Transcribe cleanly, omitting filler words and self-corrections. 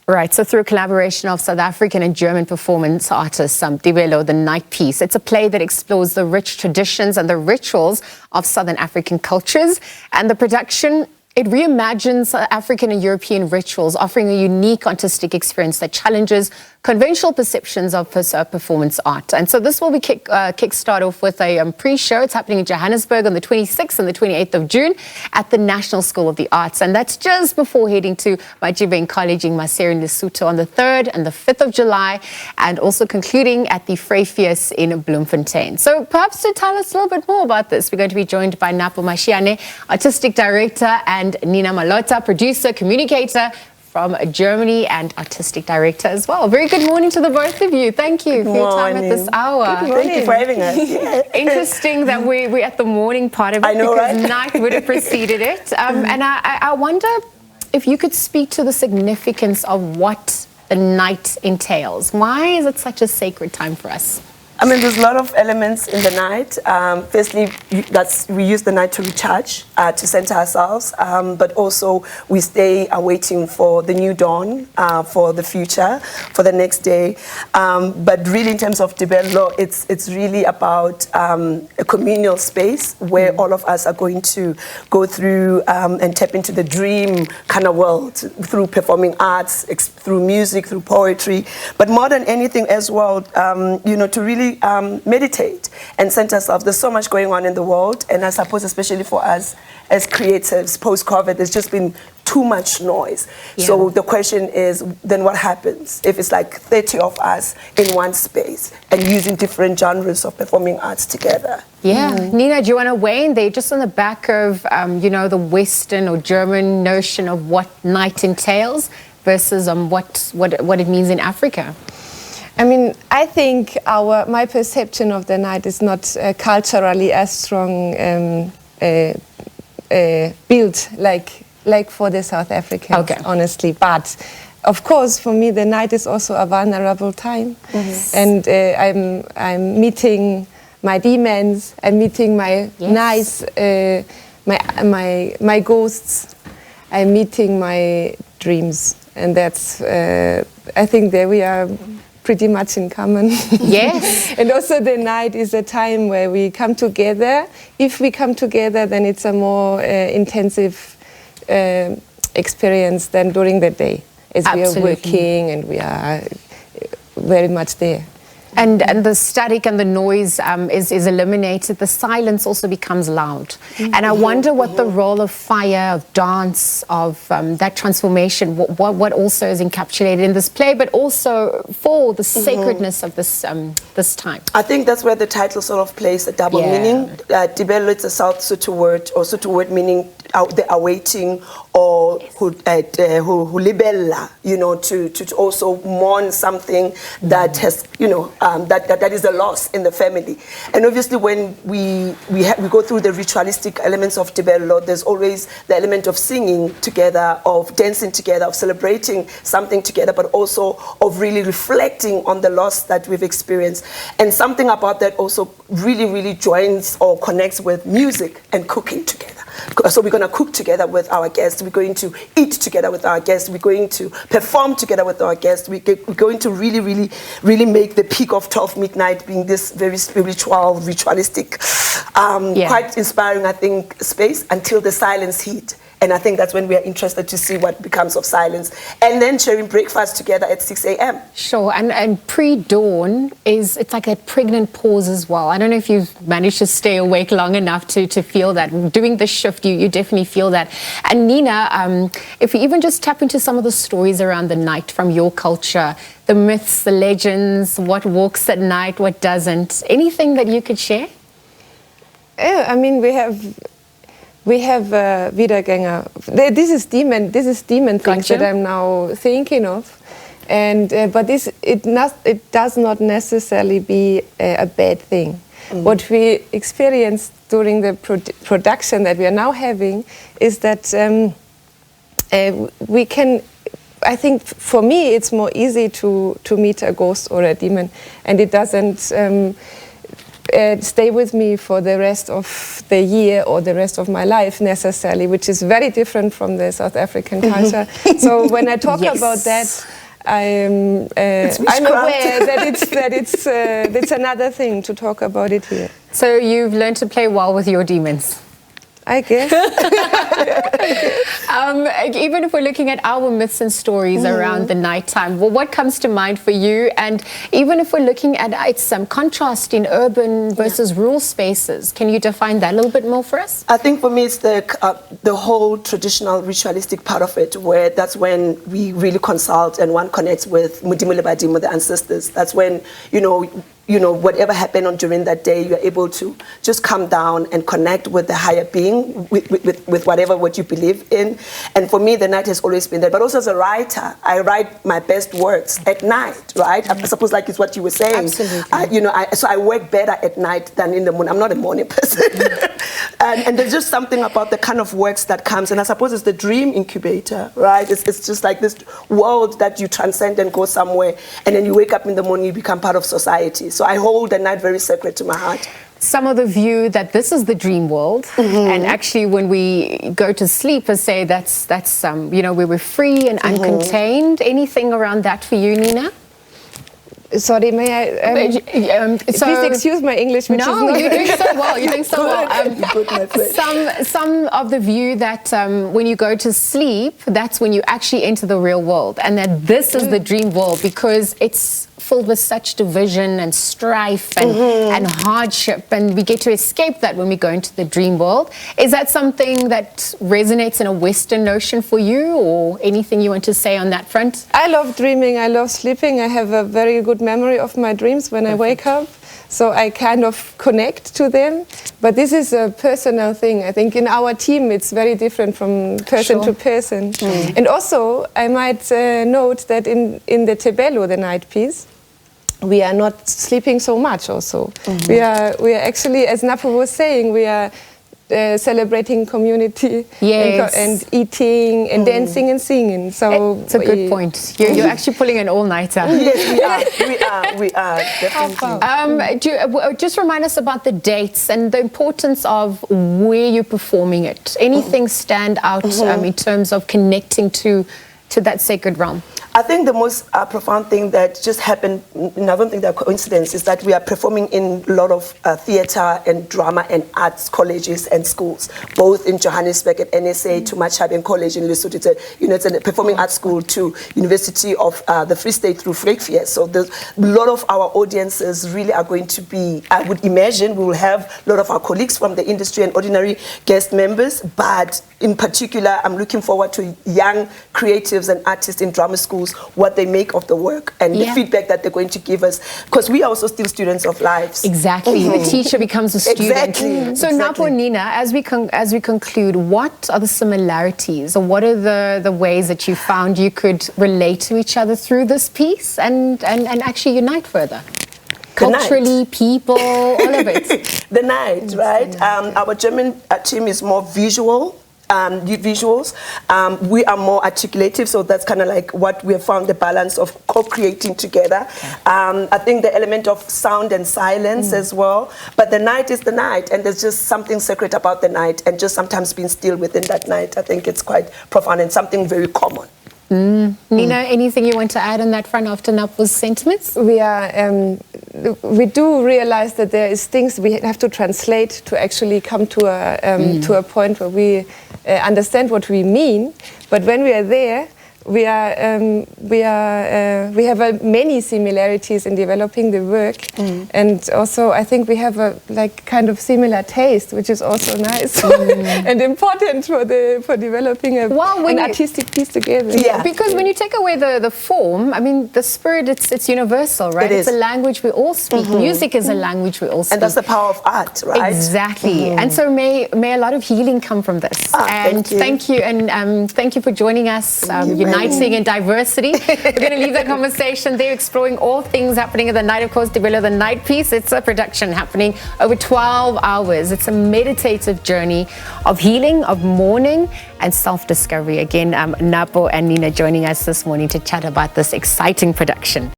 Right, so through a collaboration of South African and German performance artists, TEBELLO, The Night Piece. It's a play that explores the rich traditions and the rituals of Southern African cultures. And the production, it reimagines African and European rituals, offering a unique artistic experience that challenges conventional perceptions of performance art. And so this will be kickstart off with a pre-show. It's happening in Johannesburg on the 26th and the 28th of June at the National School of the Arts. And that's just before heading to Machebeng College in Maseru in Lesotho on the 3rd and the 5th of July, and also concluding at the Vryfees in Bloemfontein. So perhaps to tell us a little bit more about this, we're going to be joined by Napo Masheane, Artistic Director, and Nina Malotta, Producer, Communicator, from Germany, and Artistic Director as well. Very good morning to the both of you. Thank you for your time at this hour. Good morning. Thank you for having us. Interesting that we're at the morning part of it, I know, because right? night would have preceded it. And I wonder if you could speak to the significance of what the night entails. Why is it such a sacred time for us? I mean, there's a lot of elements in the night. Firstly, we use the night to recharge, to center ourselves, but also we stay waiting for the new dawn, for the future, for the next day. But really, in terms of TEBELLO, it's really about a communal space where all of us are going to go through and tap into the dream kind of world through performing arts, through music, through poetry, but more than anything as well, to really meditate and center ourselves. There's so much going on in the world, and I suppose especially for us as creatives post-COVID, there's just been too much noise. Yeah. So the question is, then what happens if it's like 30 of us in one space and using different genres of performing arts together? Yeah. Nina, do you want to weigh in there just on the back of, the Western or German notion of what night entails versus what it means in Africa? I mean, I think my perception of the night is not culturally as strong built like for the South Africans, honestly. But of course, for me, the night is also a vulnerable time, and I'm meeting my demons. I'm meeting my my ghosts. I'm meeting my dreams, and that's I think that we are pretty much in common. Yes. And also the night is a time where we come together. If we come together, then it's a more intensive experience than during the day, as Absolutely. we are working and we are very much there. And the static and the noise is eliminated. The silence also becomes loud. And I wonder what the role of fire, of dance, of that transformation, what also is encapsulated in this play, but also for the sacredness of this time. I think that's where the title sort of plays a double meaning. TEBELLO, it's a South Sotho word, or Sotho word meaning the awaiting, or who libella, to also mourn something that has, that is a loss in the family. And obviously when we go through the ritualistic elements of TEBELLO, there's always the element of singing together, of dancing together, of celebrating something together, but also of really reflecting on the loss that we've experienced. And something about that also really, really joins or connects with music and cooking together. So we're going to cook together with our guests. We're going to eat together with our guests. We're going to perform together with our guests. We're going to really, really, really make the peak of 12 midnight being this very spiritual, ritualistic, quite inspiring, I think, space until the silence hit. And I think that's when we are interested to see what becomes of silence. And then sharing breakfast together at 6 a.m. Sure, and pre-dawn it's like a pregnant pause as well. I don't know if you've managed to stay awake long enough to feel that. Doing the shift, you definitely feel that. And Nina, if we even just tap into some of the stories around the night from your culture, the myths, the legends, what walks at night, what doesn't, anything that you could share? Yeah, I mean, we have Wiedergänger. This is demon things that I'm now thinking of, and but it does not necessarily be a bad thing. What we experienced during the production that we are now having is that we can. I think for me it's more easy to meet a ghost or a demon, and it doesn't. stay with me for the rest of the year or the rest of my life necessarily, which is very different from the South African culture. So when I talk about that, I'm aware that it's another thing to talk about it here. So you've learned to play well with your demons. I guess. Even if we're looking at our myths and stories around the nighttime, well, what comes to mind for you? And even if we're looking at its contrast in urban versus rural spaces, can you define that a little bit more for us? I think for me it's the whole traditional ritualistic part of it, where that's when we really consult and one connects with Modimo le Badimo, the ancestors. That's when, you know, whatever happened during that day, you're able to just come down and connect with the higher being, with what you believe in. And for me, the night has always been there. But also as a writer, I write my best works at night, right? I suppose like it's what you were saying. Absolutely. So I work better at night than in the morning. I'm not a morning person. and there's just something about the kind of works that comes. And I suppose it's the dream incubator, right? It's just like this world that you transcend and go somewhere. And then you wake up in the morning, you become part of society. So I hold the night very sacred to my heart. Some of the view that this is the dream world, and actually when we go to sleep, I say that's where we're free and uncontained. Anything around that for you, Nina? Sorry, may I? Please excuse my English. Which No, is you're doing so well. You're doing so well. Some of the view that when you go to sleep, that's when you actually enter the real world, and that this is the dream world because it's filled with such division and strife and hardship, and we get to escape that when we go into the dream world. Is that something that resonates in a Western notion for you, or anything you want to say on that front? I love dreaming, I love sleeping. I have a very good memory of my dreams when I wake up, so I kind of connect to them. But this is a personal thing. I think in our team it's very different from person to person. And also I might note that in the TEBELLO, the night piece, we are not sleeping so much also. We are actually, as Napo was saying, we are celebrating community and eating and dancing and singing. So it's a good point. You're actually pulling an all-nighter. Yes, we are definitely. Just remind us about the dates and the importance of where you're performing it. Anything stand out in terms of connecting to that sacred realm? I think the most profound thing that just happened, and I don't think that coincidence, is that we are performing in a lot of theatre and drama and arts colleges and schools, both in Johannesburg at NSA to Machebeng College in Lesotho. It's a performing arts school to University of the Free State through Vryfees. So a lot of our audiences really are going to be, I would imagine, we will have a lot of our colleagues from the industry and ordinary guest members, but in particular, I'm looking forward to young creatives and artists in drama schools, what they make of the work and the feedback that they're going to give us, because we are also still students of lives. Exactly. The teacher becomes a student. So Napo and Nina, as we conclude, what are the similarities, or what are the ways that you found you could relate to each other through this piece and actually unite further? Culturally, people, all of it. The night, right? Our German team is more visual. Visuals. We are more articulative, so that's kind of like what we have found, the balance of co-creating together. I think the element of sound and silence as well, but the night is the night, and there's just something sacred about the night, and just sometimes being still within that night. I think it's quite profound and something very common. Nina, anything you want to add on that front after Napo's sentiments? We do realize that there is things we have to translate to actually come to a point where we understand what we mean. But when we are there, we have many similarities in developing the work, and also I think we have a kind of similar taste, which is also nice and important for developing an artistic piece together. Yeah. Because when you take away the form, I mean, the spirit, it's universal, right? It's a language we all speak. Music is a language we all speak. And that's the power of art, right? Exactly. And so may a lot of healing come from this. And thank you, and thank you for joining us. Uniting in diversity. We're going to leave that conversation there, exploring all things happening at the night. Of course, TEBELLO, the night piece. It's a production happening over 12 hours. It's a meditative journey of healing, of mourning, and self-discovery. Again, Napo and Nina joining us this morning to chat about this exciting production.